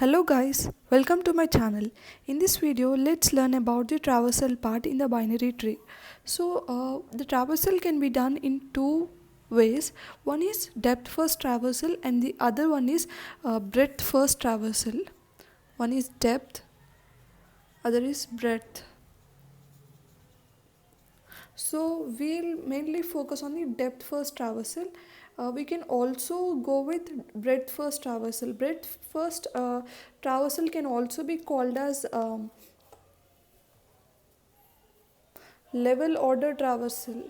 Hello guys, welcome to my channel. In this video, let's learn about the traversal part in the binary tree. The traversal can be done in two ways. One is depth first traversal and the other one is breadth first traversal. One is depth, other is breadth. So we'll mainly focus on the depth first traversal. We can also go with breadth first traversal. Breadth first traversal can also be called as level order traversal.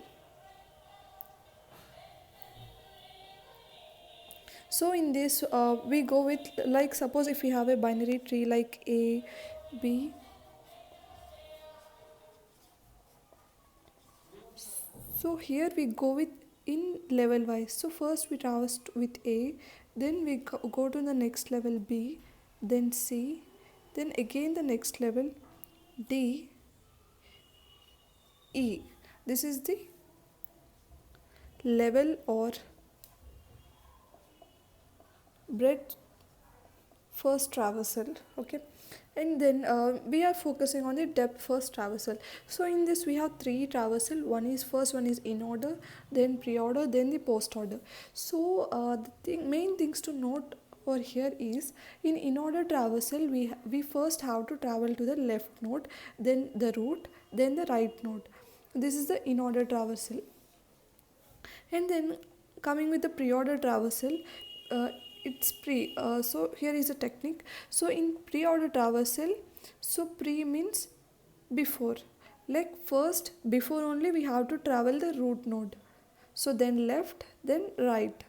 So in this we go with, like, suppose if we have a binary tree like A, B. So here we go with in level wise. So first we traverse with A, then we go to the next level B, then C, then again the next level D, E. This is the level or breadth first traversal. Okay, and then we are focusing on the depth first traversal. So in this we have three traversal. One is in order, then pre-order, then the post order. So main things to note over here is in order traversal we first have to travel to the left node, then the root, then the right node. This is the in order traversal. And then coming with the pre-order traversal, uh, it's pre. So here is a technique. So in pre-order traversal, so pre means before. Like first, before only we have to travel the root node. So then left, then right.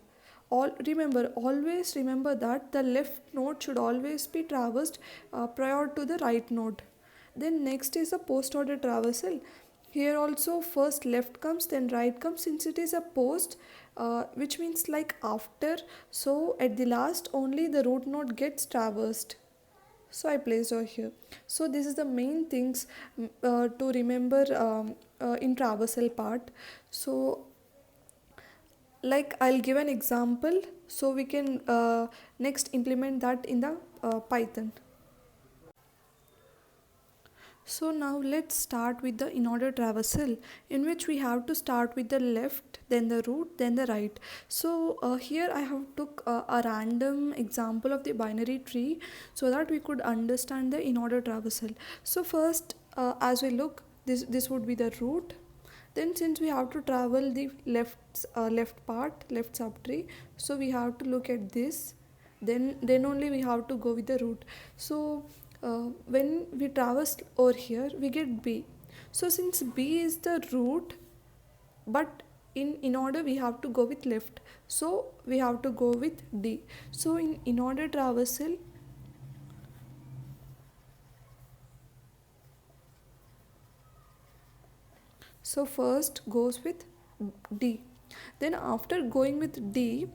Always remember that the left node should always be traversed prior to the right node. Then next is a post order traversal. Here also first left comes, then right comes. Since it is a post, which means like after, so at the last only the root node gets traversed. So I placed over here. So this is the main things to remember in traversal part. So like I'll give an example so we can next implement that in the Python. So now let's start with the in order traversal, in which we have to start with the left, then the root, then the right. So here I have took a random example of the binary tree so that we could understand the in order traversal. So first, as we look, this would be the root. Then since we have to travel the left part, left subtree, so we have to look at this. Then only we have to go with the root. So when we traverse over here we get B. So since B is the root, but in order we have to go with left, so we have to go with D. So in order traversal, so first goes with D. Then after going with D,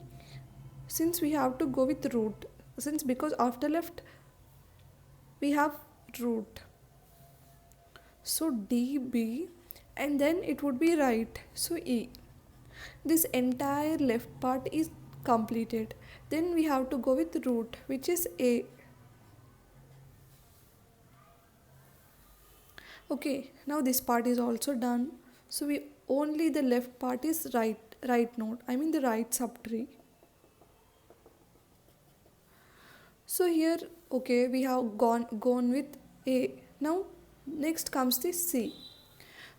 since we have to go with root, since because after left we have root, so DB, and then it would be right, so E. This entire left part is completed. Then we have to go with root, which is A. Okay, now this part is also done. So we only the left part is right node, I mean the right subtree. So here, okay, we have gone with A. Now next comes the C.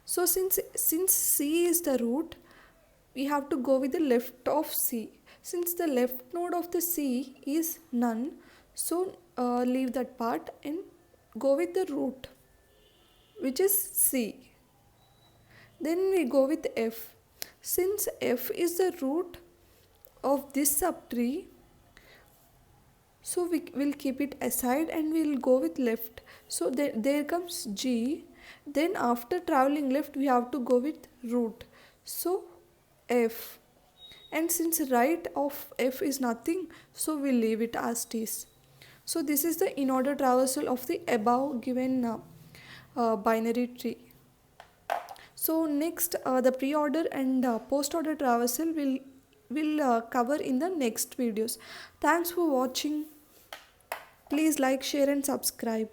So since C is the root, we have to go with the left of C. Since the left node of the C is none, so leave that part and go with the root, which is C. Then we go with F. Since F is the root of this subtree, so we will keep it aside and we will go with left. So there comes G. Then after traveling left we have to go with root, so F. And since right of F is nothing, so we'll leave it as it is. So this is the in order traversal of the above given binary tree. So next the pre-order and post-order traversal will cover in the next videos. Thanks for watching. Please like, share, and subscribe.